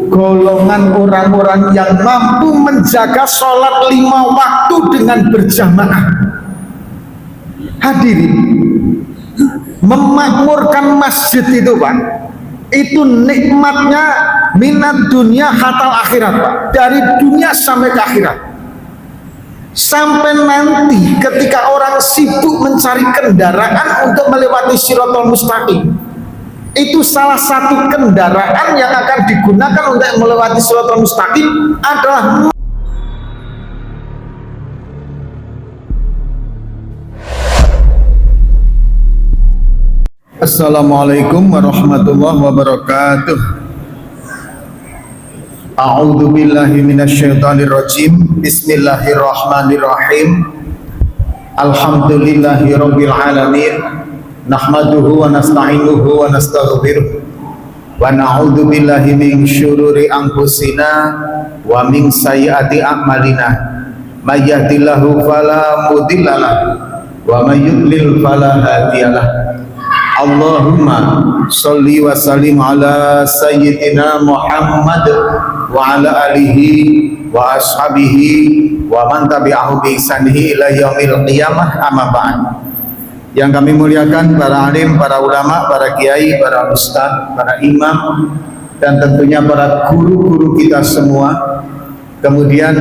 golongan orang-orang yang mampu menjaga sholat 5 waktu dengan berjamaah. Hadirin, memakmurkan masjid itu Pak, itu nikmatnya minat dunia hatal akhirat Pak, dari dunia sampai ke akhirat. Sampai nanti ketika orang sibuk mencari kendaraan untuk melewati Shirathul Mustaqim, itu salah satu kendaraan yang akan digunakan untuk melewati Shirathul Mustaqim adalah Assalamualaikum warahmatullahi wabarakatuh. A'udzu billahi minasyaitonir rajim. Bismillahirrahmanirrahim. Alhamdulillahi rabbil alamin. Nahmaduhu wa nasta'inuhu wa nastaghfiruh. Wa na'udzu billahi min syururi anfusina wa min sayyiati a'malina. May yahdihillahu fala mudhillalah wa may yudlil fala hadiyalah. Allahumma sholli wa sallim ala sayyidina Muhammad wa ala alihi wa ashabihi wa man tabi'ahu bi ihsanihi ila yaumil qiyamah, amma ba'd. Yang kami muliakan para alim, para ulama, para kiai, para ustaz, para imam, dan tentunya para guru-guru kita semua. Kemudian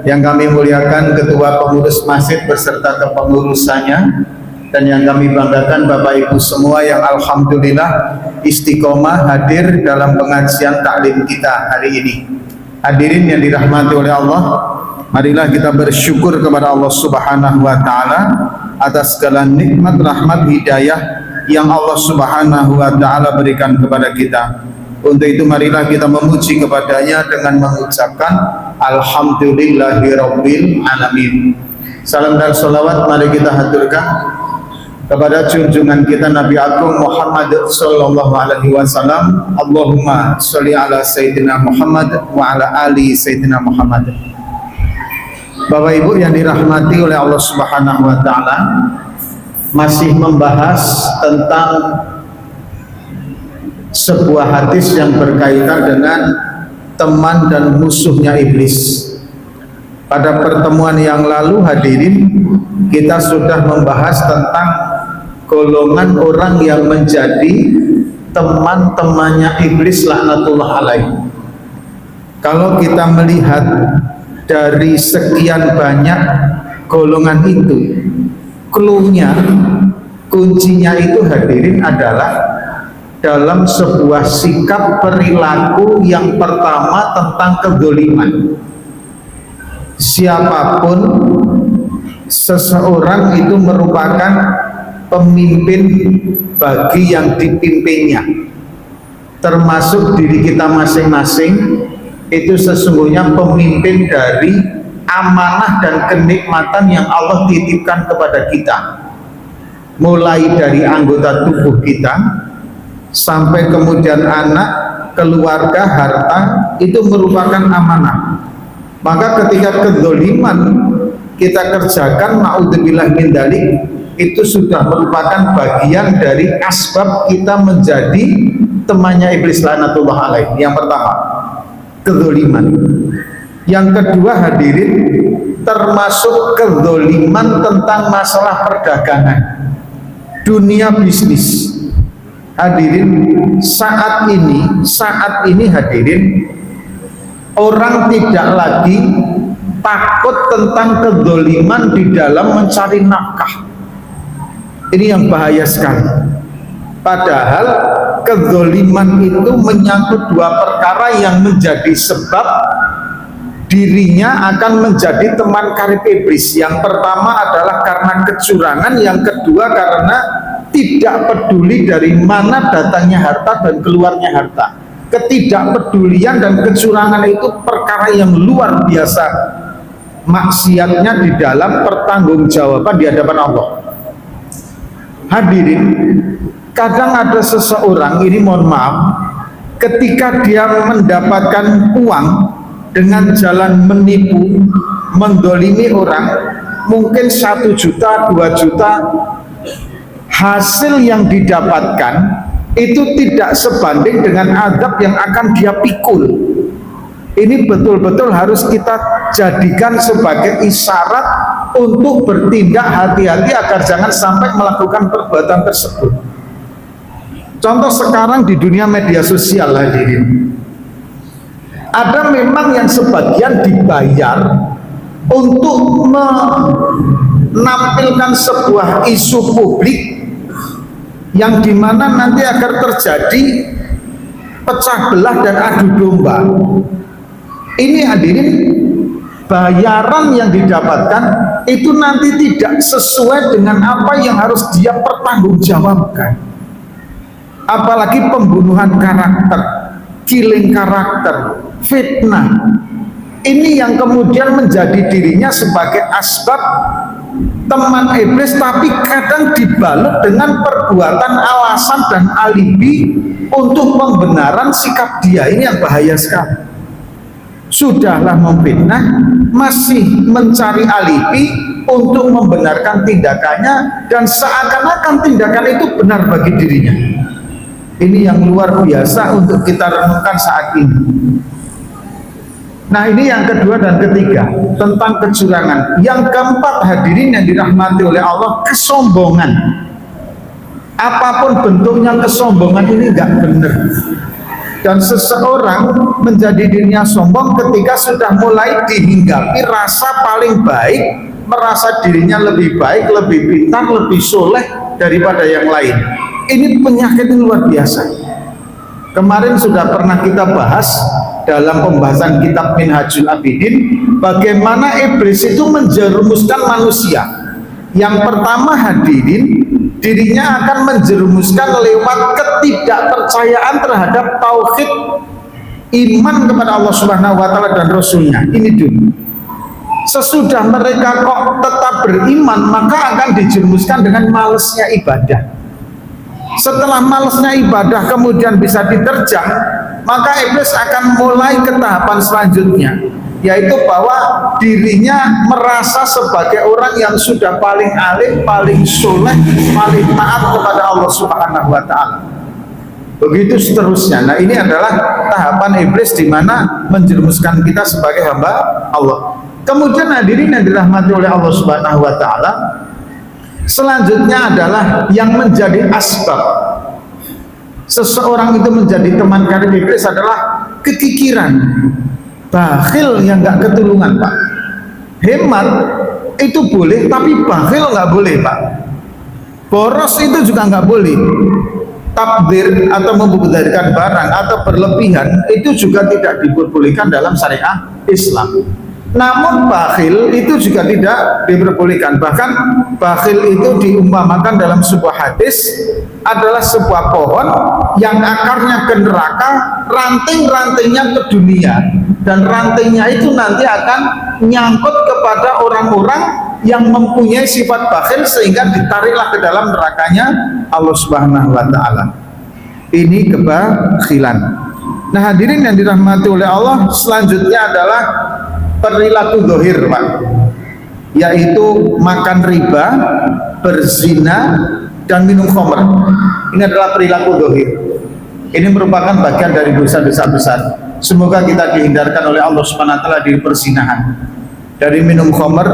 yang kami muliakan ketua pengurus masjid beserta kepengurusannya, dan yang kami banggakan Bapak Ibu semua yang alhamdulillah istiqomah hadir dalam pengajian taklim kita hari ini. Hadirin yang dirahmati oleh Allah, marilah kita bersyukur kepada Allah Subhanahu wa taala atas segala nikmat, rahmat, hidayah yang Allah Subhanahu wa taala berikan kepada kita. Untuk itu marilah kita memuji kepadanya dengan mengucapkan alhamdulillahirabbil alamin. Salam dan salawat mari kita haturkan kepada junjungan kita Nabi Agung Muhammad sallallahu alaihi wasallam. Allahumma sholli ala sayyidina Muhammad wa ala ali sayyidina Muhammad. Bapak Ibu yang dirahmati oleh Allah Subhanahu wa taala, masih membahas tentang sebuah hadis yang berkaitan dengan teman dan musuhnya iblis. Pada pertemuan yang lalu hadirin, kita sudah membahas tentang golongan orang yang menjadi teman-temannya iblis laknatullah alaih. Kalau kita melihat dari sekian banyak golongan itu, cluenya, kuncinya itu hadirin adalah dalam sebuah sikap perilaku yang pertama tentang kedzaliman. Siapapun seseorang itu merupakan pemimpin bagi yang dipimpinnya, termasuk diri kita masing-masing. Itu sesungguhnya pemimpin dari amanah dan kenikmatan yang Allah titipkan kepada kita, mulai dari anggota tubuh kita sampai kemudian anak, keluarga, harta, itu merupakan amanah. Maka ketika kedzaliman kita kerjakan, naudzubillah min dzalik, itu sudah merupakan bagian dari asbab kita menjadi temannya iblis laknatullah alaih. Yang pertama, kedzaliman. Yang kedua hadirin, termasuk kedzaliman tentang masalah perdagangan, dunia bisnis. Hadirin, saat ini hadirin, orang tidak lagi takut tentang kedzaliman di dalam mencari nafkah. Ini yang bahaya sekali. Padahal kedzaliman itu menyangkut dua perkara yang menjadi sebab dirinya akan menjadi teman karib iblis. Yang pertama adalah karena kecurangan, yang kedua karena tidak peduli dari mana datangnya harta dan keluarnya harta. Ketidakpedulian dan kecurangan itu perkara yang luar biasa maksiatnya di dalam pertanggungjawaban di hadapan Allah. Hadirin, kadang ada seseorang, ini mohon maaf, ketika dia mendapatkan uang dengan jalan menipu, mendolimi orang, mungkin 1 juta, 2 juta, hasil yang didapatkan itu tidak sebanding dengan azab yang akan dia pikul. Ini betul-betul harus kita jadikan sebagai isyarat untuk bertindak hati-hati agar jangan sampai melakukan perbuatan tersebut. Contoh sekarang di dunia media sosial, hadirin, ada memang yang sebagian dibayar untuk menampilkan sebuah isu publik yang dimana nanti akan terjadi pecah belah dan adu domba. Ini hadirin, bayaran yang didapatkan itu nanti tidak sesuai dengan apa yang harus dia pertanggungjawabkan. Apalagi pembunuhan karakter, killing karakter, fitnah. Ini yang kemudian menjadi dirinya sebagai asbab teman iblis, tapi kadang dibalut dengan perbuatan alasan dan alibi untuk pembenaran sikap dia. Ini yang bahaya sekali. Sudahlah memfitnah, masih mencari alibi untuk membenarkan tindakannya, dan seakan-akan tindakan itu benar bagi dirinya. Ini yang luar biasa untuk kita renungkan saat ini. Nah, ini yang kedua dan ketiga tentang kecurangan. Yang keempat, hadirin yang dirahmati oleh Allah, kesombongan. Apapun bentuknya kesombongan ini nggak benar. Dan seseorang menjadi dirinya sombong ketika sudah mulai dihinggapi rasa paling baik, merasa dirinya lebih baik, lebih pintar, lebih soleh daripada yang lain. Ini penyakit yang luar biasa. Kemarin sudah pernah kita bahas dalam pembahasan kitab Minhajul Abidin, bagaimana iblis itu menjerumuskan manusia. Yang pertama, hadirin, dirinya akan menjerumuskan lewat ketidakpercayaan terhadap tauhid, iman kepada Allah Subhanahu wa Ta'ala dan Rasulnya. Ini dulu. Sesudah mereka kok tetap beriman, maka akan dijerumuskan dengan malesnya ibadah. Setelah malesnya ibadah kemudian bisa diterjang, maka iblis akan mulai ke tahapan selanjutnya, yaitu bahwa dirinya merasa sebagai orang yang sudah paling alim, paling soleh, paling taat kepada Allah Subhanahu wa Ta'ala. Begitu seterusnya. Nah, ini adalah tahapan iblis di mana menjerumuskan kita sebagai hamba Allah. Kemudian hadirin yang dirahmati oleh Allah Subhanahu wa Ta'ala, selanjutnya adalah yang menjadi asbab seseorang itu menjadi teman karib iblis adalah kekikiran, bakhil yang nggak ketulungan, Pak. Hemat itu boleh, tapi bakhil nggak boleh, Pak. Boros itu juga nggak boleh. Tabdir atau membudaykan barang atau berlebihan itu juga tidak diperbolehkan dalam syariah Islam. Namun bakhil itu juga tidak diperbolehkan. Bahkan bakhil itu diumpamakan dalam sebuah hadis adalah sebuah pohon yang akarnya ke neraka, ranting-rantingnya ke dunia, dan rantingnya itu nanti akan nyangkut kepada orang-orang yang mempunyai sifat bakhil sehingga ditariklah ke dalam nerakanya Allah Subhanahu wa Ta'ala. Ini kebakhilan. Nah, hadirin yang dirahmati oleh Allah, selanjutnya adalah perilaku zahir, Pak, yaitu makan riba, berzina, dan minum khamr. Ini adalah perilaku zahir. Ini merupakan bagian dari dosa-dosa besar. Semoga kita dihindarkan oleh Allah Subhanahu wa Ta'ala dari perzinahan, dari minum khamr,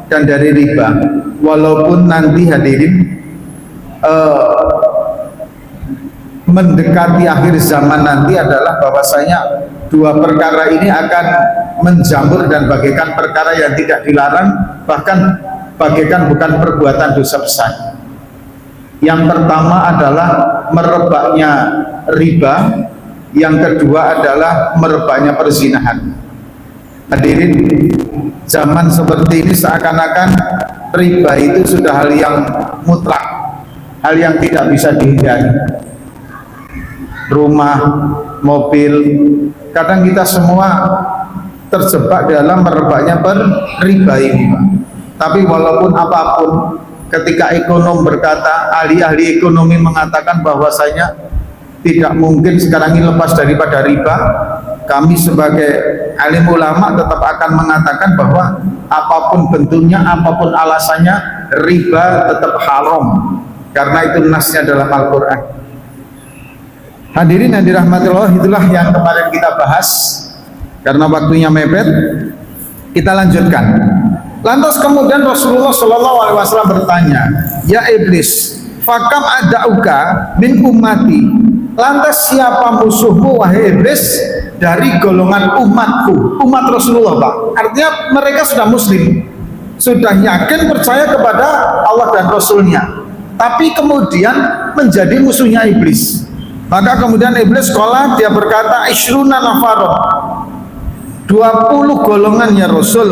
dan dari riba. Walaupun nanti hadirin mendekati akhir zaman nanti adalah bahwasanya dua perkara ini akan menjamur dan bagaikan perkara yang tidak dilarang, bahkan bagaikan bukan perbuatan dosa besar. Yang pertama adalah merebaknya riba, yang kedua adalah merebaknya perzinahan. Hadirin, zaman seperti ini seakan-akan riba itu sudah hal yang mutlak, hal yang tidak bisa dihindari. Rumah, mobil, kadang kita semua terjebak dalam merebaknya riba ini, Pak. Tapi walaupun apapun, ketika ekonom berkata, ahli-ahli ekonomi mengatakan bahwasanya tidak mungkin sekarang ini lepas daripada riba, kami sebagai alim ulama tetap akan mengatakan bahwa apapun bentuknya, apapun alasannya, riba tetap haram, karena itu nasnya dalam Al-Quran. Hadirin yang dirahmati Allah, itulah yang kemarin kita bahas karena waktunya mepet, kita lanjutkan. Lantas kemudian Rasulullah Shallallahu Alaihi Wasallam bertanya, ya iblis, fakam adauka min ummati. Lantas siapa musuhmu wahai iblis dari golongan umatku, umat Rasulullah Pak. Artinya mereka sudah muslim, sudah yakin percaya kepada Allah dan Rasulnya, tapi kemudian menjadi musuhnya iblis. Maka kemudian iblis sekolah, dia berkata, isyruna nafaron, 20 golongan ya Rasul.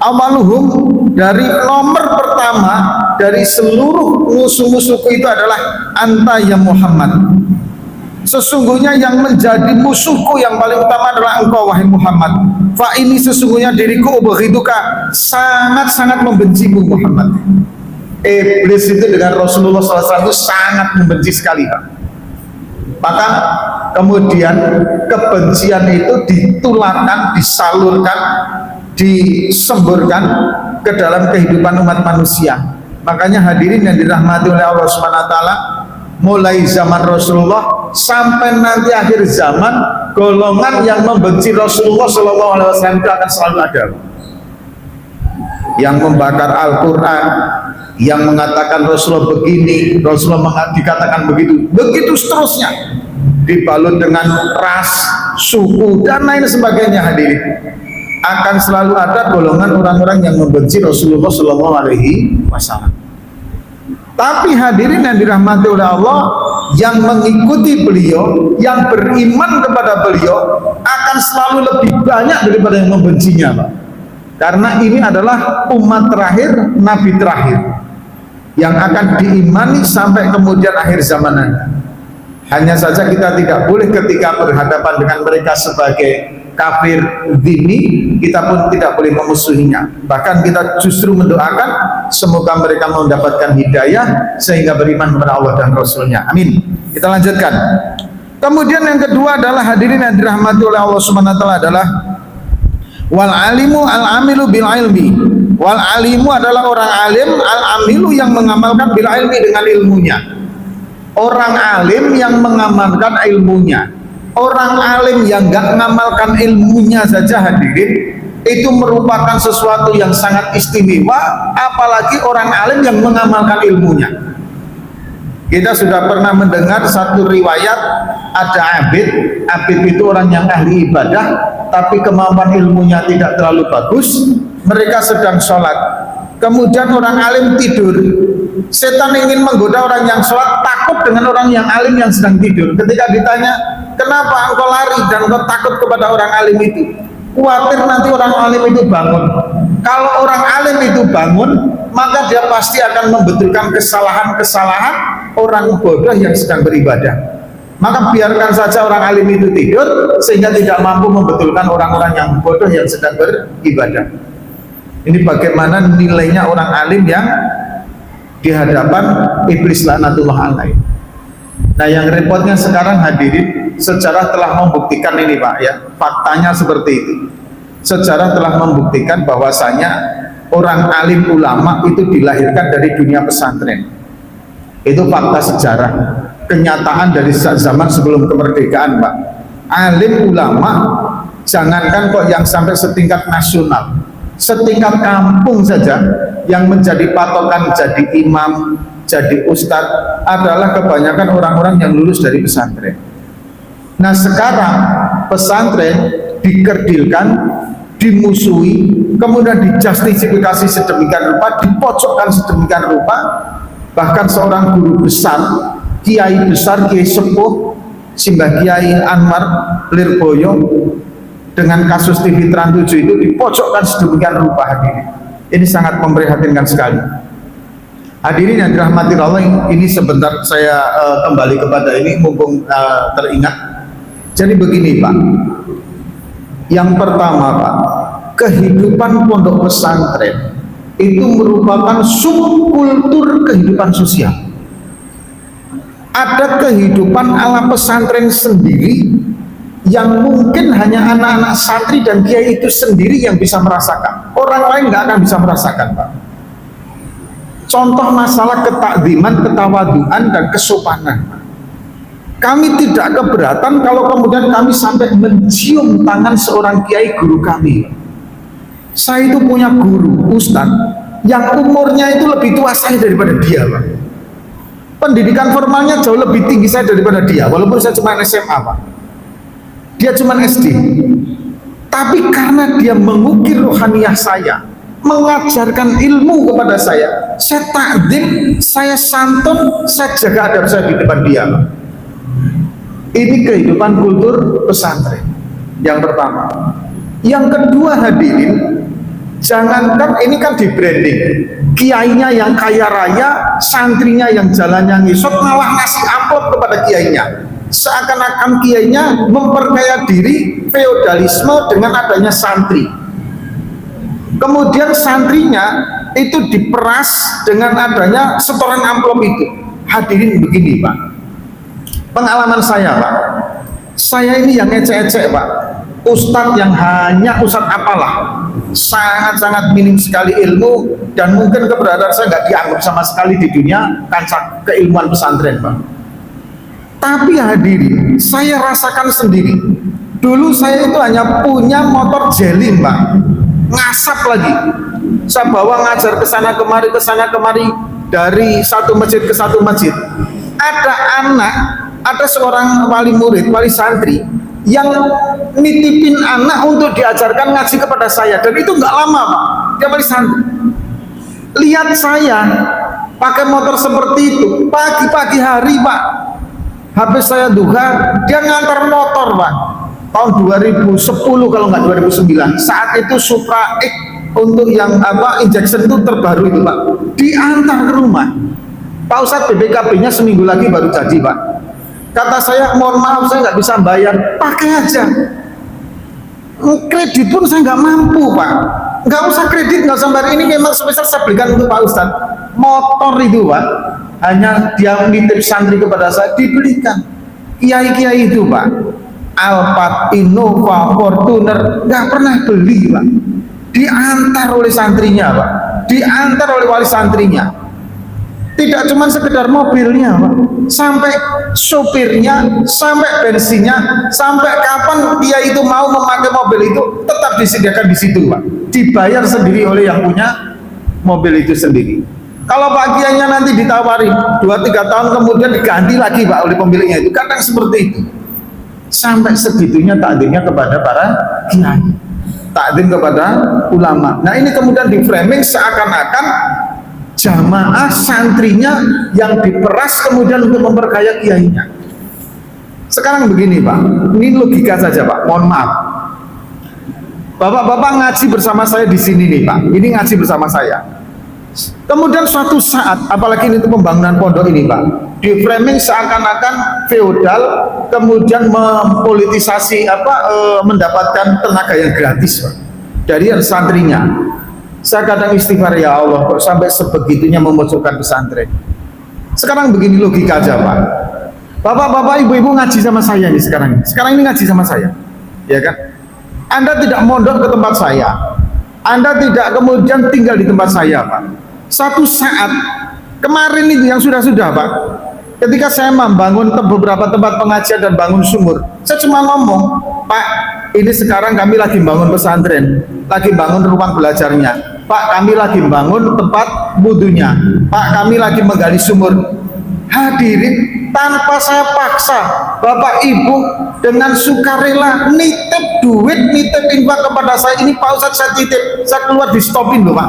Awaluhum, dari nomor pertama dari seluruh musuh-musuhku itu adalah anta ya Muhammad. Sesungguhnya yang menjadi musuhku yang paling utama adalah engkau wahai Muhammad. Fa ini sesungguhnya diriku ubghidhuka, sangat-sangat membencimu Muhammad. Iblis itu dengan Rasulullah SAW itu sangat membenci sekali Pak. Maka kemudian kebencian itu ditularkan, disalurkan, disemburkan ke dalam kehidupan umat manusia. Makanya hadirin yang dirahmati oleh Allah SWT, mulai zaman Rasulullah sampai nanti akhir zaman, golongan yang membenci Rasulullah SAW itu akan selalu ada. Yang membakar Al-Quran, yang mengatakan Rasulullah begini, Rasulullah dikatakan begitu, begitu seterusnya, dibalut dengan ras, suku, dan lain sebagainya. Hadirin, akan selalu ada golongan orang-orang yang membenci Rasulullah Shallallahu Alaihi Wasallam. Tapi hadirin yang dirahmati oleh Allah, yang mengikuti beliau, yang beriman kepada beliau akan selalu lebih banyak daripada yang membencinya, Pak. Karena ini adalah umat terakhir, nabi terakhir yang akan diimani sampai kemudian akhir zaman nanti. Hanya saja kita tidak boleh ketika berhadapan dengan mereka sebagai kafir dhimmi, kita pun tidak boleh memusuhinya. Bahkan kita justru mendoakan semoga mereka mendapatkan hidayah sehingga beriman kepada Allah dan Rasulnya. Amin. Kita lanjutkan. Kemudian yang kedua adalah hadirin yang dirahmati oleh Allah Subhanahu wa taala adalah wal alimu al amilu bil ilmi. Wal alimu adalah orang alim, al amilu yang mengamalkan bil ilmi dengan ilmunya. Orang alim yang mengamalkan ilmunya. Orang alim yang gak mengamalkan ilmunya saja hadirin, itu merupakan sesuatu yang sangat istimewa, apalagi orang alim yang mengamalkan ilmunya. Kita sudah pernah mendengar satu riwayat, ada abid itu orang yang ahli ibadah, tapi kemampuan ilmunya tidak terlalu bagus. Mereka sedang sholat, kemudian orang alim tidur. Setan ingin menggoda orang yang sholat, takut dengan orang yang alim yang sedang tidur. Ketika ditanya, kenapa engkau lari dan engkau takut kepada orang alim itu? Khawatir nanti orang alim itu bangun. Kalau orang alim itu bangun, maka dia pasti akan membetulkan kesalahan-kesalahan orang bodoh yang sedang beribadah. Maka biarkan saja orang alim itu tidur, sehingga tidak mampu membetulkan orang-orang yang bodoh yang sedang beribadah. Ini bagaimana nilainya orang alim yang di hadapan iblis laknatullah alaih. Nah, yang repotnya sekarang hadirin, sejarah telah membuktikan ini Pak ya, faktanya seperti itu. Sejarah telah membuktikan bahwasanya orang alim ulama itu dilahirkan dari dunia pesantren. Itu fakta sejarah, kenyataan dari zaman sebelum kemerdekaan Pak. Alim ulama, jangankan kok yang sampai setingkat nasional, setingkat kampung saja yang menjadi patokan jadi imam, jadi ustadz adalah kebanyakan orang-orang yang lulus dari pesantren. Nah sekarang pesantren dikerdilkan, dimusuhi, kemudian dijustifikasi sedemikian rupa, dipojokkan sedemikian rupa. Bahkan seorang guru besar, kiai besar, kiai sepuh, Simbah Kiai Anwar Lirboyo, dengan kasus TV Trans 7 itu dipojokkan sedemikian rupa hadirin. Ini sangat memprihatinkan sekali. Hadirin yang dirahmati Allah, ini sebentar saya kembali kepada ini mumpung teringat. Jadi begini Pak, yang pertama Pak, kehidupan pondok pesantren itu merupakan subkultur kehidupan sosial. Ada kehidupan ala pesantren sendiri yang mungkin hanya anak-anak santri dan kiai itu sendiri yang bisa merasakan. Orang lain nggak akan bisa merasakan Pak. Contoh masalah ketakziman, ketawaduan dan kesopanan. Kami tidak keberatan kalau kemudian kami sampai mencium tangan seorang kiai guru kami. Saya itu punya guru, ustadz, yang umurnya itu lebih tua saya daripada dia, Pak. Pendidikan formalnya jauh lebih tinggi saya daripada dia, walaupun saya cuma SMA, Pak. Dia cuma SD. Tapi karena dia mengukir rohaniyah saya, mengajarkan ilmu kepada saya takdim, saya santun, saya jaga adab saya di depan dia, Pak. Ini kehidupan kultur pesantren yang pertama. Yang kedua, hadirin, jangankan ini kan di branding, kiainya yang kaya raya, santrinya yang jalannya ngisot, malah ngasih amplop kepada kiainya, seakan-akan kiainya memperkaya diri, feodalisme dengan adanya santri. Kemudian santrinya itu diperas dengan adanya setoran amplop itu. Hadirin, begini, Pak, pengalaman saya, Pak, saya ini yang ecek-ecek, Pak, ustadz yang hanya ustadz apalah, sangat-sangat minim sekali ilmu, dan mungkin keberadaan saya nggak dianggap sama sekali di dunia kancah keilmuan pesantren, Pak. Tapi hadirin, saya rasakan sendiri, dulu saya itu hanya punya motor jeling, Pak, ngasap lagi, saya bawa ngajar ke sana kemari, dari satu masjid ke satu masjid. Ada seorang wali murid, wali santri yang nitipin anak untuk diajarkan ngaji kepada saya, dan itu nggak lama, Pak, dia wali santri. Lihat saya pakai motor seperti itu, pagi-pagi hari, Pak, habis saya duha, dia ngantar motor, Pak, tahun 2010 kalau nggak 2009. Saat itu Supra X untuk yang injection itu terbaru itu, Pak, diantar ke rumah. Pak Ustadz, BPKB-nya seminggu lagi baru jadi, Pak. Kata saya, mohon maaf, saya nggak bisa bayar, pakai aja. Kredit pun saya nggak mampu, Pak. Nggak usah kredit, nggak usah bayar. Ini memang spesial saya belikan untuk Pak Ustadz. Motor itu, Pak, hanya dia nitip santri kepada saya, dibelikan. Kiai-kiai itu, Pak, Alphard, Innova, Fortuner, nggak pernah beli, Pak. Diantar oleh santrinya, Pak, diantar oleh wali santrinya. Tidak cuma sekedar mobilnya, Pak, sampai sopirnya, sampai bensinnya, sampai kapan dia itu mau memakai mobil itu tetap disediakan di situ, Pak. Dibayar sendiri oleh yang punya mobil itu sendiri. Kalau Pak Kiainya nanti ditawari 2-3 tahun kemudian diganti lagi, Pak, oleh pemiliknya itu, kadang seperti itu. Sampai segitunya takdimnya kepada para kiai, takdim kepada ulama. Nah, ini kemudian di framing seakan-akan jamaah santrinya yang diperas kemudian untuk memperkaya kiainya. Sekarang begini, Pak, ini logika saja, Pak, mohon maaf. Bapak-bapak ngaji bersama saya di sini nih, Pak, ini ngaji bersama saya. Kemudian suatu saat, apalagi ini untuk pembangunan pondok ini, Pak, di framing seakan-akan feodal, kemudian mempolitisasi mendapatkan tenaga yang gratis, Pak, dari santrinya. Saya kadang istighfar, ya Allah, kok sampai sebegitunya memojokkan pesantren. Sekarang begini logika aja, Pak. Bapak-bapak, ibu-ibu ngaji sama saya nih sekarang ini ngaji sama saya, ya kan? Anda tidak mondok ke tempat saya, Anda tidak kemudian tinggal di tempat saya, Pak. Satu saat kemarin itu yang sudah-sudah, Pak, ketika saya membangun beberapa tempat pengajian dan bangun sumur, saya cuma ngomong, Pak, ini sekarang kami lagi bangun pesantren, lagi bangun ruang belajarnya, Pak, kami lagi bangun tempat wudhunya, Pak, kami lagi menggali sumur. Hadirin, tanpa saya paksa, Bapak Ibu dengan sukarela nitip duit, nitip infak kepada saya. Ini Pak Ustadz saya titip, saya keluar di stopin loh, Pak.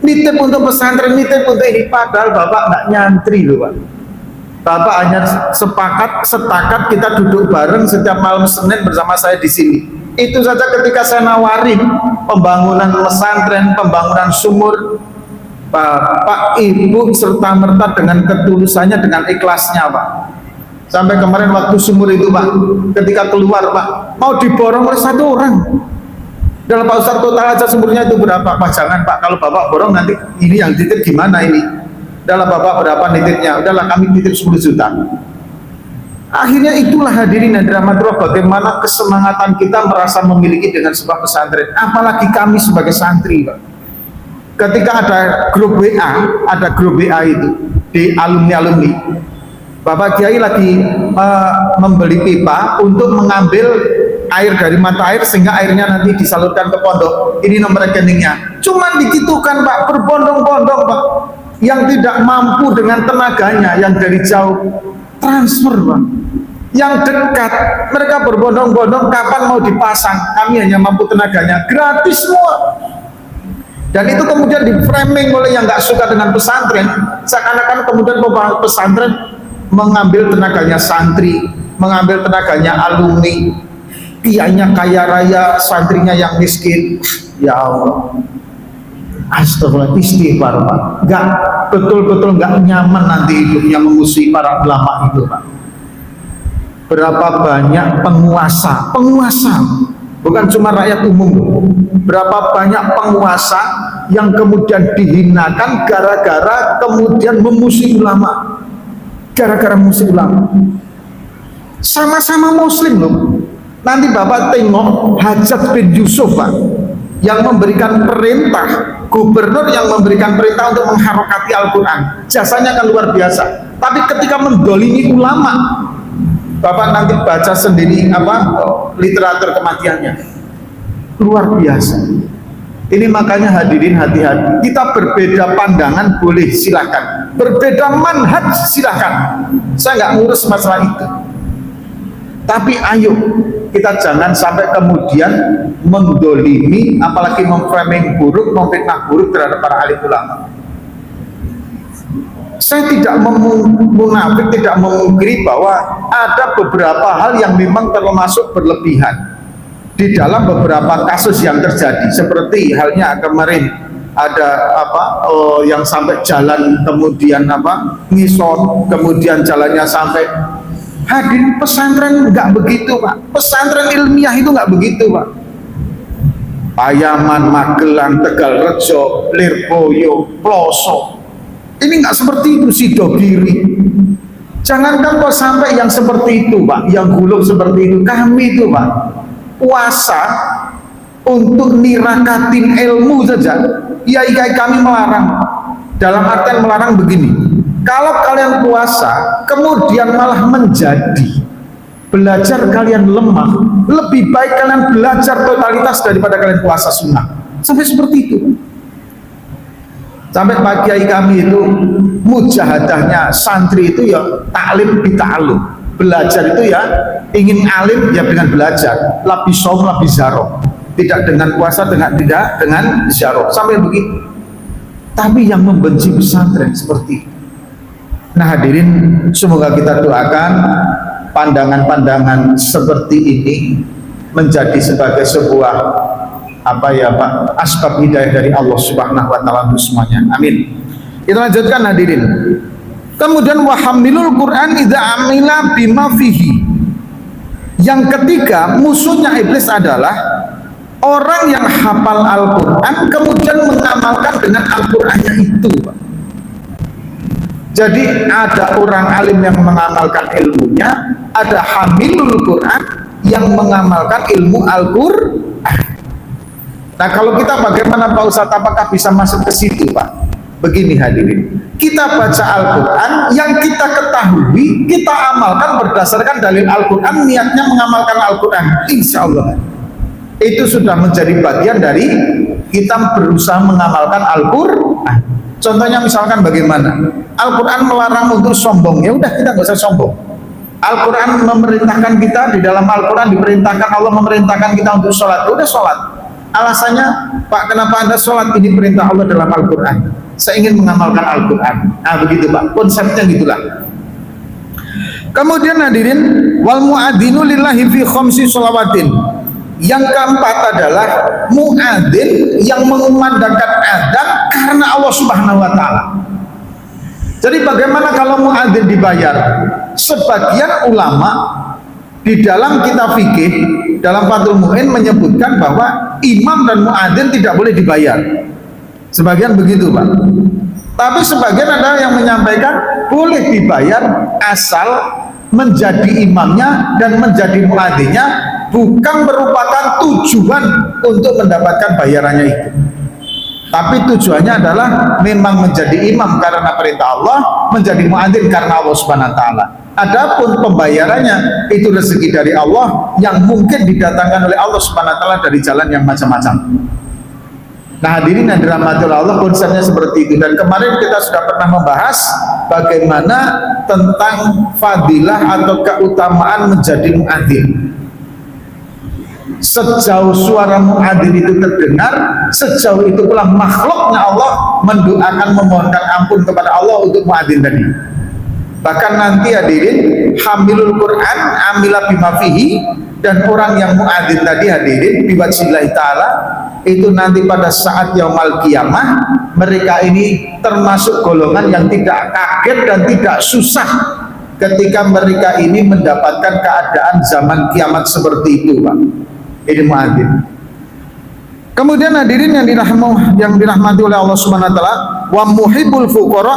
Nitip untuk pesantren, nitip untuk ini, padahal Bapak nggak nyantri loh, Pak. Bapak hanya setakat kita duduk bareng setiap malam Senin bersama saya di sini. Itu saja ketika saya nawarin pembangunan pesantren, pembangunan sumur, Bapak Ibu serta merta dengan ketulusannya, dengan ikhlasnya, Pak. Sampai kemarin waktu sumur itu, Pak, ketika keluar, Pak, mau diborong oleh satu orang. Dalam Pak Ustadz, total aja sumurnya itu berapa? Pak, jangan, Pak, kalau Bapak borong nanti ini yang titip gimana ini? Dalam Bapak berapa nitipnya? Udahlah, kami titip 10 juta. Akhirnya itulah hadirin dan rahmatullah, bagaimana kesemangatan kita merasa memiliki dengan sebuah pesantren, apalagi kami sebagai santri, Pak. Ketika ada grup WA itu di alumni-alumni, Bapak Kiai lagi membeli pipa untuk mengambil air dari mata air sehingga airnya nanti disalurkan ke pondok. Ini nomor rekeningnya. Cuman digitukan Pak, berbondong-bondong Pak. Yang tidak mampu dengan tenaganya, yang dari jauh transfer Pak. Yang dekat mereka berbondong-bondong, kapan mau dipasang, kami hanya mampu tenaganya, gratis semua. Dan itu kemudian di framing oleh yang nggak suka dengan pesantren, seakan-akan kemudian pesantren mengambil tenaganya santri, mengambil tenaganya alumni, kiainya kaya raya, santrinya yang miskin. Ya Allah, astagfirullah, istighfar Pak. Nggak, betul-betul nggak nyaman nanti hidupnya memusuhi para ulama itu Pak. Berapa banyak penguasa, bukan cuma rakyat umum, berapa banyak penguasa yang kemudian dihinakan gara-gara kemudian memusuhi ulama, gara-gara memusuhi ulama. Sama-sama muslim loh. Nanti Bapak tengok Hajjaj bin Yusuf Pak, yang memberikan perintah, gubernur yang memberikan perintah untuk mengharokati Al-Quran, jasanya kan luar biasa. Tapi ketika mendolimi ulama, Bapak nanti baca sendiri literatur kematiannya, luar biasa. Ini makanya hadirin hati-hati. Kita berbeda pandangan boleh, silakan. Berbeda manhaj silakan. Saya nggak ngurus masalah itu. Tapi ayo kita jangan sampai kemudian mendolimi, apalagi memframing buruk, memfitnah buruk terhadap para alim ulama. Saya tidak munafik, tidak memungkiri bahwa ada beberapa hal yang memang termasuk berlebihan di dalam beberapa kasus yang terjadi, seperti halnya kemarin ada yang sampai jalan kemudian ngison, kemudian jalannya sampai. Hadirin, pesantren nggak begitu Pak, pesantren ilmiah itu nggak begitu Pak. Payaman, Magelang, Tegalrejo, Lirboyo, Ploso, ini nggak seperti itu. Sidogiri, jangankan kok sampai yang seperti itu Pak, yang gulung seperti itu. Kami itu Pak puasa untuk nirakatin ilmu saja, kiai-kiai kami melarang. Dalam artian melarang begini, kalau kalian puasa kemudian malah menjadi belajar kalian lemah, lebih baik kalian belajar totalitas daripada kalian puasa sunnah. Sampai seperti itu. Sampai Pak Kiai kami itu mujahadahnya santri itu ya taklim bita'alum, belajar itu ya ingin alim ya dengan belajar, labis som labis zaro, tidak dengan puasa, tidak dengan zaro, sampai begitu. Tapi yang membenci pesantren seperti itu. Nah hadirin, semoga kita doakan pandangan-pandangan seperti ini menjadi sebagai sebuah asbab hidayah dari Allah Subhanahu wa taala untuk semuanya. Amin. Kita lanjutkan hadirin. Kemudian wahamilul Quran idza amila bima fihi. Yang ketiga, musuhnya iblis adalah orang yang hafal Al-Quran kemudian mengamalkan dengan Al-Qurannya itu. Jadi ada orang alim yang mengamalkan ilmunya, ada hamilul Quran yang mengamalkan ilmu Al-Quran. Nah kalau kita bagaimana Pak Ustadz, apakah bisa masuk ke situ Pak? Begini hadirin, kita baca Al-Quran, yang kita ketahui, kita amalkan berdasarkan dalil Al-Quran, niatnya mengamalkan Al-Quran, insya Allah itu sudah menjadi bagian dari kita berusaha mengamalkan Al-Quran. Contohnya misalkan bagaimana Al-Quran melarang untuk sombong, ya udah kita nggak usah sombong. Al-Quran memerintahkan kita, di dalam Al-Quran diperintahkan, Allah memerintahkan kita untuk sholat, ya udah sholat. Alasannya, Pak kenapa Anda sholat? Ini perintah Allah dalam Al-Quran, saya ingin mengamalkan Al-Quran. Nah begitu Pak, konsepnya gitulah. Kemudian hadirin, wal mu'adzinu lillahi fi khamsi sholawatin. Yang keempat adalah muadzin yang mengumandangkan adzan karena Allah Subhanahu wa taala. Jadi bagaimana kalau muadzin dibayar? Sebagian ulama di dalam kitab fikih, dalam Fathul Mu'in menyebutkan bahwa imam dan muadzin tidak boleh dibayar. Sebagian begitu Pak. Tapi sebagian ada yang menyampaikan boleh dibayar asal menjadi imamnya dan menjadi muadzinnya bukan merupakan tujuan untuk mendapatkan bayarannya itu. Tapi tujuannya adalah memang menjadi imam karena perintah Allah, menjadi muadzin karena Allah Subhanahu wa taala. Adapun pembayarannya itu rezeki dari Allah yang mungkin didatangkan oleh Allah Subhanahu wa taala dari jalan yang macam-macam. Nah, hadirin yang dirahmati Allah, konsepnya seperti itu. Dan kemarin kita sudah pernah membahas bagaimana tentang fadilah atau keutamaan menjadi muadzin. Sejauh suara muadzin itu terdengar, sejauh itu pula makhluknya Allah mendoakan, memohonkan ampun kepada Allah untuk muadzin tadi. Bahkan nanti hadirin, hamilul Quran amila bima fihi, dan orang yang muadzin tadi hadirin biwajillahi ta'ala, itu nanti pada saat yaumul qiyamah mereka ini termasuk golongan yang tidak kaget dan tidak susah ketika mereka ini mendapatkan keadaan zaman kiamat seperti itu, Pak. Ini muadzin. Kemudian hadirin yang dirahmati oleh Allah Subhanahu wa taala, wa muhibbul fuqara,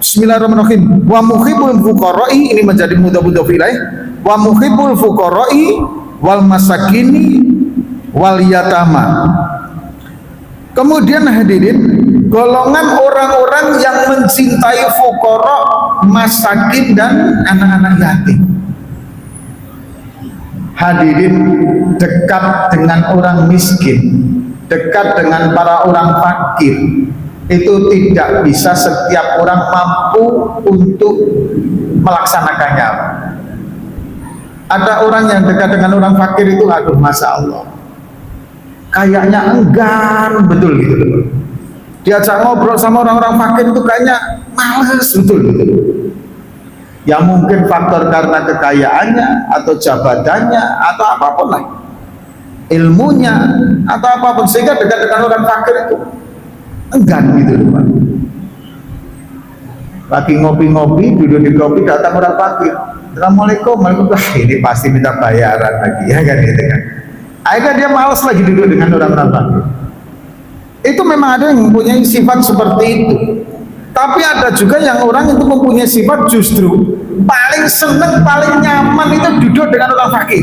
bismillahirrahmanirrahim, wa muhibbul fuqara'i, ini menjadi mudhaf ilaih, wa muhibbul fuqara'i wal masakini wal yatama. Kemudian hadirin, golongan orang-orang yang mencintai fuqara, masakin dan anak-anak yatim. Hadirin, dekat dengan orang miskin, dekat dengan para orang fakir, itu tidak bisa setiap orang mampu untuk melaksanakannya. Ada orang yang dekat dengan orang fakir itu, aduh masya Allah, kayaknya enggan betul gitu loh. Diajak ngobrol sama orang-orang fakir itu kayaknya males betul gitu loh. Ya mungkin faktor karena kekayaannya atau jabatannya atau apapun lah, ilmunya atau apapun, sehingga dekat dengan orang fakir itu enggan gitu loh, Pak. Lagi ngopi-ngopi, duduk di kopi, datang orang fakir, assalamualaikum, waalaikumsalam, ini pasti minta bayaran lagi, ya kan gitu kan. Akhirnya dia malas lagi duduk dengan orang-orang fakir. Itu memang ada yang mempunyai sifat seperti itu. Tapi ada juga yang orang itu mempunyai sifat justru paling seneng, paling nyaman itu duduk dengan orang fakir.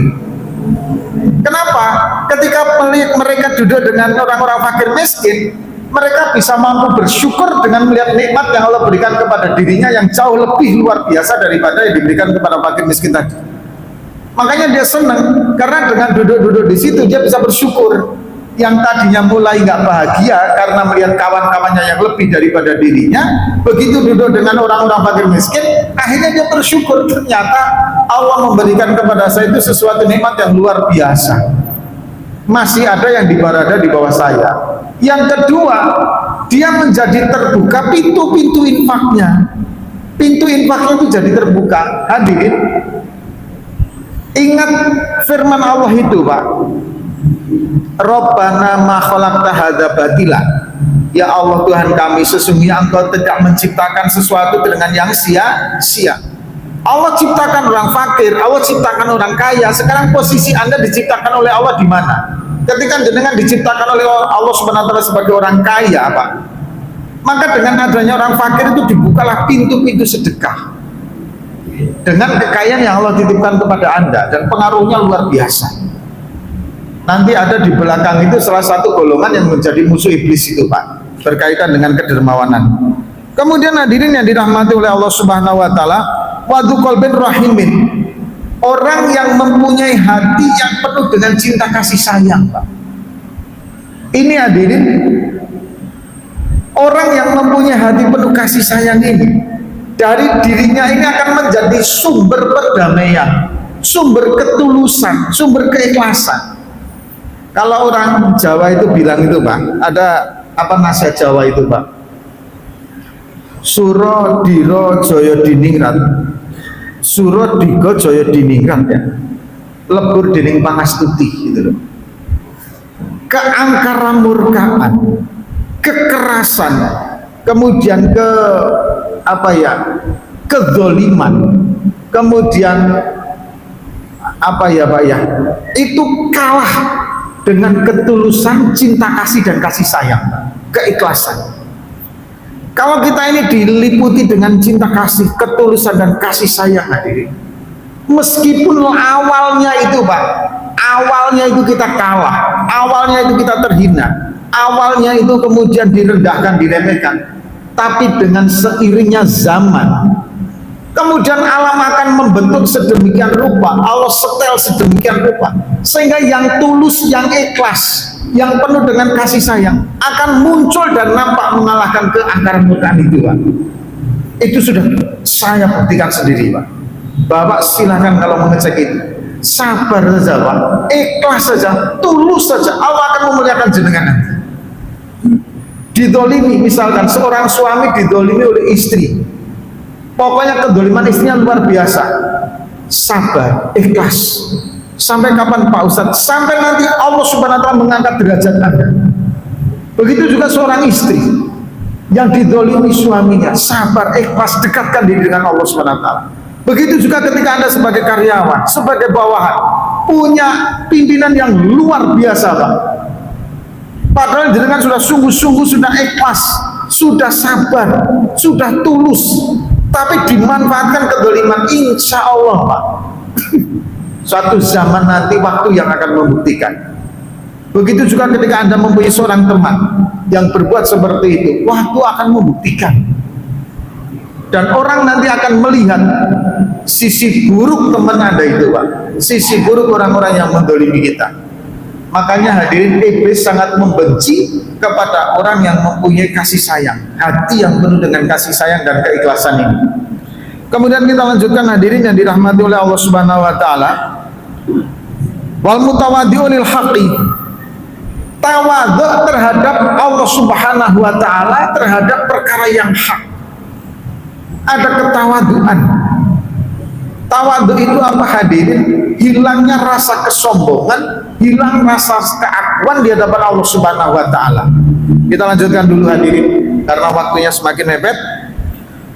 Kenapa? Ketika mereka duduk dengan orang-orang fakir miskin, mereka bisa mampu bersyukur dengan melihat nikmat yang Allah berikan kepada dirinya yang jauh lebih luar biasa daripada yang diberikan kepada fakir miskin tadi. Makanya dia senang, karena dengan duduk-duduk di situ dia bisa bersyukur. Yang tadinya mulai nggak bahagia karena melihat kawan-kawannya yang lebih daripada dirinya, begitu duduk dengan orang-orang fakir miskin, akhirnya dia bersyukur, ternyata Allah memberikan kepada saya itu sesuatu nikmat yang luar biasa. Masih ada yang berada di bawah saya. Yang kedua, dia menjadi terbuka pintu-pintu infaknya. Pintu infaknya itu jadi terbuka. Hadirin, ingat firman Allah itu, Pak. Rabbana ma khalaqta hadza batila. Ya Allah Tuhan kami, sesungguhnya Engkau tidak menciptakan sesuatu dengan yang sia-sia. Allah ciptakan orang fakir, Allah ciptakan orang kaya. Sekarang posisi Anda diciptakan oleh Allah di mana? Ketika jenengan diciptakan oleh Allah Subhanahu wa taala sebagai orang kaya, Pak, maka dengan adanya orang fakir itu dibukalah pintu-pintu sedekah. Dengan kekayaan yang Allah titipkan kepada Anda, dan pengaruhnya luar biasa. Nanti ada di belakang itu salah satu golongan yang menjadi musuh iblis itu, Pak, berkaitan dengan kedermawanan. Kemudian hadirin yang dirahmati oleh Allah Subhanahu wa taala, wadu qalbin rahimin, orang yang mempunyai hati yang penuh dengan cinta kasih sayang, Pak. Ini hadirin, orang yang mempunyai hati penuh kasih sayang ini, dari dirinya ini akan menjadi sumber perdamaian, sumber ketulusan, sumber keikhlasan. Kalau orang Jawa itu bilang itu, Pak, ada apa nasihat Jawa itu, Pak? Suro diro joyo diningrat, suro digo joyo diningrat, ya. Lebur dining pangastuti gitu loh. Keangkaran murkaan, kekerasan, kemudian kezoliman, kemudian Pak ya, itu kalah dengan ketulusan cinta kasih dan kasih sayang, keikhlasan. Kalau kita ini diliputi dengan cinta kasih, ketulusan dan kasih sayang, hadirin, meskipun awalnya itu, Pak, awalnya itu kita kalah, awalnya itu kita terhina, awalnya itu kemudian direndahkan, diremehkan, tapi dengan seiringnya zaman kemudian alam akan membentuk sedemikian rupa, Allah setel sedemikian rupa, sehingga yang tulus, yang ikhlas, yang penuh dengan kasih sayang akan muncul dan nampak mengalahkan keangkaran murkaan itu, Pak. Itu sudah saya buktikan sendiri, Pak. Bapak silahkan kalau mengecek itu, sabar saja, Pak, ikhlas saja, tulus saja, Allah akan memuliakan jenengan nanti. Didolimi, misalkan seorang suami didolimi oleh istri, pokoknya kedoliman istrinya luar biasa, sabar, ikhlas. Sampai kapan Pak Ustadz? Sampai nanti Allah Subhanahu wa Ta'ala mengangkat derajat Anda. Begitu juga seorang istri yang didolimi suaminya, sabar, ikhlas, dekatkan diri dengan Allah Subhanahu wa Ta'ala. Begitu juga ketika Anda sebagai karyawan, sebagai bawahan, punya pimpinan yang luar biasa, Pak. Padahal jenengan sudah sungguh-sungguh, sudah ikhlas, sudah sabar, sudah tulus, tapi dimanfaatkan kedoliman, insya Allah, Pak. Suatu zaman nanti waktu yang akan membuktikan. Begitu juga ketika Anda mempunyai seorang teman yang berbuat seperti itu, waktu akan membuktikan. Dan orang nanti akan melihat sisi buruk teman Anda itu, Pak. Sisi buruk orang-orang yang mendolimi kita. Makanya hadirin, iblis sangat membenci kepada orang yang mempunyai kasih sayang, hati yang penuh dengan kasih sayang dan keikhlasan ini. Kemudian kita lanjutkan hadirin yang dirahmati oleh Allah Subhanahu wa Ta'ala. Wal mutawaddi'unil haqqi, tawadhu terhadap Allah Subhanahu wa Ta'ala, terhadap perkara yang hak. Ada ketawaduan. Tawadhu itu apa hadirin? Hilangnya rasa kesombongan, hilang rasa keakuan di hadapan Allah Subhanahu wa Ta'ala. Kita lanjutkan dulu hadirin karena waktunya semakin mepet.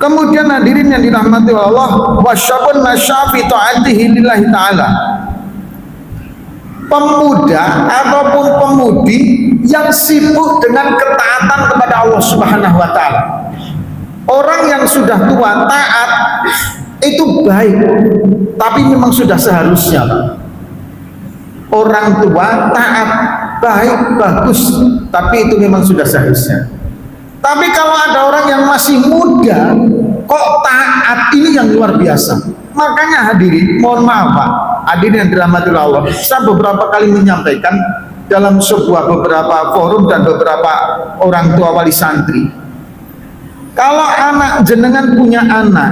Kemudian hadirin yang dirahmati Allah, wasyabun nasyafi ta'atihi lillahi ta'ala, pemuda ataupun pemudi yang sibuk dengan ketaatan kepada Allah Subhanahu wa Ta'ala. Orang yang sudah tua taat itu baik, tapi memang sudah seharusnya, Pak. Orang tua taat baik, bagus, tapi itu memang sudah seharusnya. Tapi kalau ada orang yang masih muda kok taat, ini yang luar biasa. Makanya hadirin, mohon maaf Pak, hadirin yang dirahmati Allah, saya beberapa kali menyampaikan dalam sebuah beberapa forum dan beberapa orang tua wali santri, kalau anak jenengan punya anak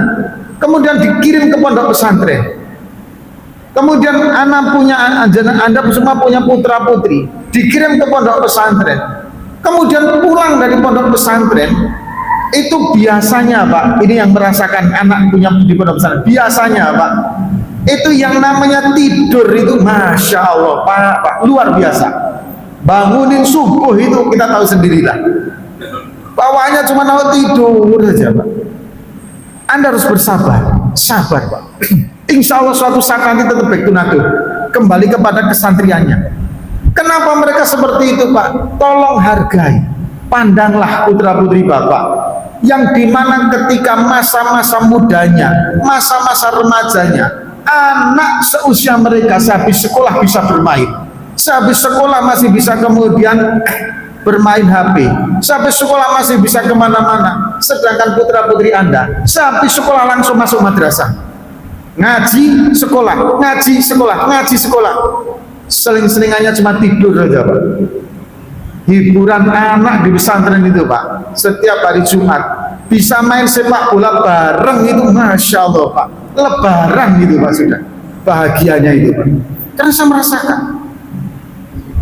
kemudian dikirim ke pondok pesantren, kemudian anak punya Anda semua punya putra putri, dikirim ke pondok pesantren, kemudian pulang dari pondok pesantren, itu biasanya Pak, ini yang merasakan anak punya di pondok pesantren, biasanya Pak, itu yang namanya tidur itu Masya Allah Pak, luar biasa. Bangunin subuh itu kita tahu sendirilah, bawaannya cuma mau tidur saja Pak. Anda harus bersabar, sabar Pak. Insya Allah suatu saat nanti tetap back to nature, kembali kepada kesantriannya. Kenapa mereka seperti itu Pak? Tolong hargai, pandanglah putra putri Bapak, yang dimana ketika masa-masa mudanya, masa-masa remajanya, anak seusia mereka sehabis sekolah bisa bermain, sehabis sekolah masih bisa kemudian bermain HP, sehabis sekolah masih bisa kemana-mana. Sedangkan putra putri Anda sehabis sekolah langsung masuk madrasah, ngaji sekolah, ngaji sekolah, ngaji sekolah, seling-selingannya cuma tidur saja Pak. Hiburan anak di pesantren itu Pak, setiap hari Jumat bisa main sepak bola bareng itu Masya Allah Pak, lebaran gitu Pak, sudah bahagianya itu Pak. Karena saya merasakan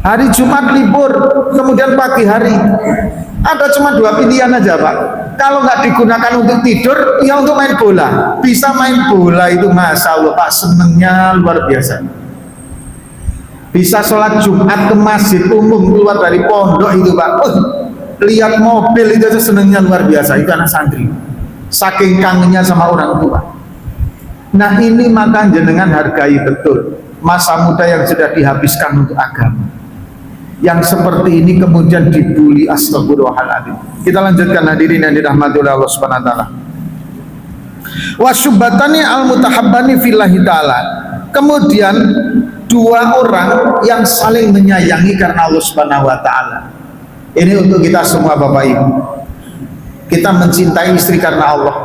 hari Jumat libur, kemudian pagi hari ada cuma dua pilihan aja Pak. Kalau nggak digunakan untuk tidur, ya untuk main bola. Bisa main bola itu Masya Allah Pak, senengnya luar biasa. Bisa sholat Jumat ke masjid umum keluar dari pondok itu Pak, lihat mobil itu aja senengnya luar biasa. Itu anak santri, saking kangennya sama orang tua. Nah ini maka jenengan hargai betul masa muda yang sudah dihabiskan untuk agama. Yang seperti ini kemudian dibully, astagfirullahaladzim. Kita lanjutkan hadirin yang dirahmati oleh Allah Subhanahu wa Ta'ala. Wasyubbatani al-mutahabbani fillahi ta'ala. Kemudian dua orang yang saling menyayangi karena Allah Subhanahu wa Ta'ala. Ini untuk kita semua Bapak Ibu. Kita mencintai istri karena Allah.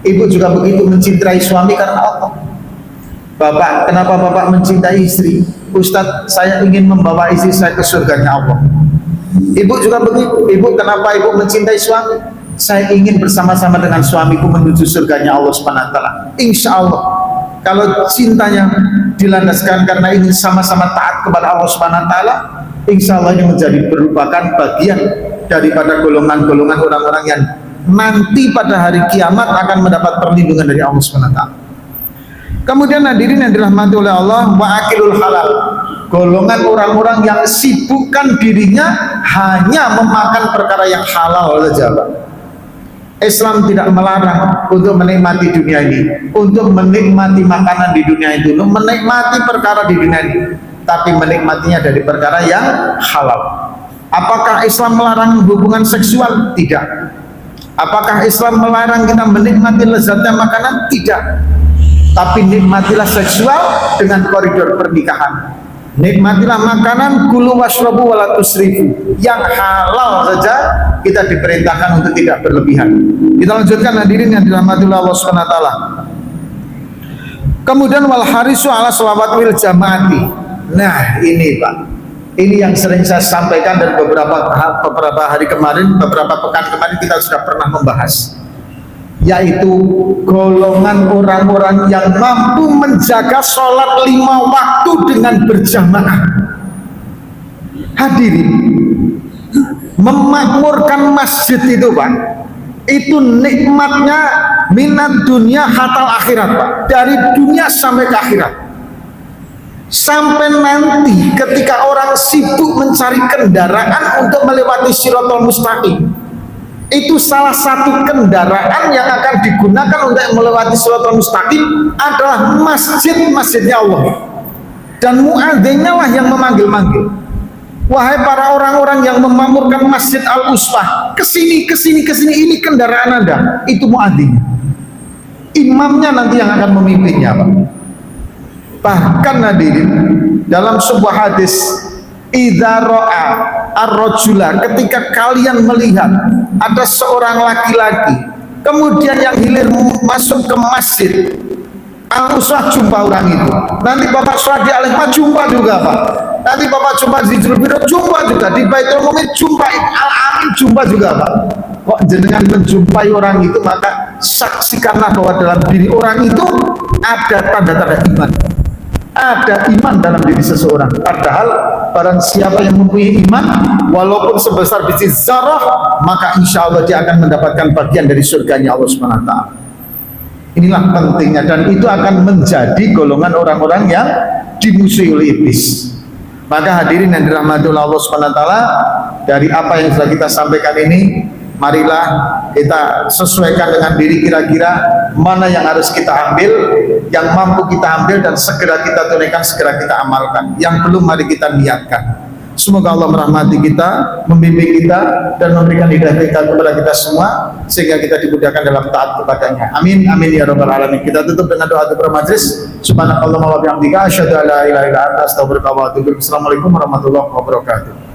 Ibu juga begitu, mencintai suami karena Allah. Bapak, kenapa Bapak mencintai istri? Ustadz, saya ingin membawa istri saya ke surganya Allah. Ibu juga begitu. Ibu, kenapa Ibu mencintai suami? Saya ingin bersama-sama dengan suamiku menuju surganya Allah SWT. Insya Allah, kalau cintanya dilandaskan karena ingin sama-sama taat kepada Allah SWT, insya Allah ini merupakan bagian daripada golongan-golongan orang-orang yang nanti pada hari kiamat akan mendapat perlindungan dari Allah SWT. Kemudian hadirin yang dirahmati oleh Allah, wa'akilul halal, golongan orang-orang yang sibukkan dirinya hanya memakan perkara yang halal saja. Islam tidak melarang untuk menikmati dunia ini, untuk menikmati makanan di dunia itu, untuk menikmati perkara di dunia ini, tapi menikmatinya dari perkara yang halal. Apakah Islam melarang hubungan seksual? Tidak. Apakah Islam melarang kita menikmati lezatnya makanan? Tidak. Tapi nikmatilah seksual dengan koridor pernikahan. Nikmatilah makanan, kulu washrabu wala tusrifu. Yang halal saja kita diperintahkan untuk tidak berlebihan. Kita lanjutkan hadirin yang dirahmati Allah Subhanahu wa taala. Kemudian wal harisu ala shalawatil jamaati. Nah, ini Pak. Ini yang sering saya sampaikan dan beberapa hari kemarin, beberapa pekan kemarin kita sudah pernah membahas, yaitu golongan orang-orang yang mampu menjaga sholat 5 waktu dengan berjamaah. Hadirin, memakmurkan masjid itu Pak, itu nikmatnya minat dunia hatal akhirat Pak, dari dunia sampai ke akhirat. Sampai nanti ketika orang sibuk mencari kendaraan untuk melewati Shirathul Mustaqim, itu salah satu kendaraan yang akan digunakan untuk melewati Shirathul Mustaqim adalah masjid-masjidnya Allah, dan muadzinnya lah yang memanggil-manggil. Wahai para orang-orang yang memakmurkan Masjid Al-Usfah, kesini, kesini, kesini, ini kendaraan Anda. Itu muadzin. Imamnya nanti yang akan memimpinnya Pak. Bahkan hadirin, dalam sebuah hadis, idza ra'a ar-rajula, ketika kalian melihat ada seorang laki-laki kemudian yang hilir masuk ke masjid Al-Usfah, jumpa orang itu. Nanti Bapak sholat di Al-Ihmah, jumpa juga Pak. Nanti Bapak jumpa di Julbiro, jumpa juga di Baitul Mumin, jumpa Al-Amin, jumpa juga Pak. Kok jenengan menjumpai orang itu, maka saksikanlah bahwa dalam diri orang itu ada tanda-tanda iman. Ada iman dalam diri seseorang. Padahal barang siapa yang mempunyai iman walaupun sebesar biji zarah, maka insya Allah dia akan mendapatkan bagian dari surganya Allah SWT. Inilah pentingnya, dan itu akan menjadi golongan orang-orang yang dimusuhi oleh iblis. Maka hadirin yang dirahmati Allah SWT, dari apa yang sudah kita sampaikan ini, marilah kita sesuaikan dengan diri, kira-kira mana yang harus kita ambil, yang mampu kita ambil dan segera kita tunaikan, segera kita amalkan. Yang belum, mari kita niatkan. Semoga Allah merahmati kita, membimbing kita, dan memberikan hidayah kepada kita semua, sehingga kita dimudahkan dalam taat kepadanya. Amin, amin ya rabbal alamin. Kita tutup dengan doa tutup majlis. Subhanakallahumma wa bihamdika, asyhadu an la ilaha illa anta, astaghfiruka wa atubu ilaik. Assalamualaikum warahmatullahi wabarakatuh.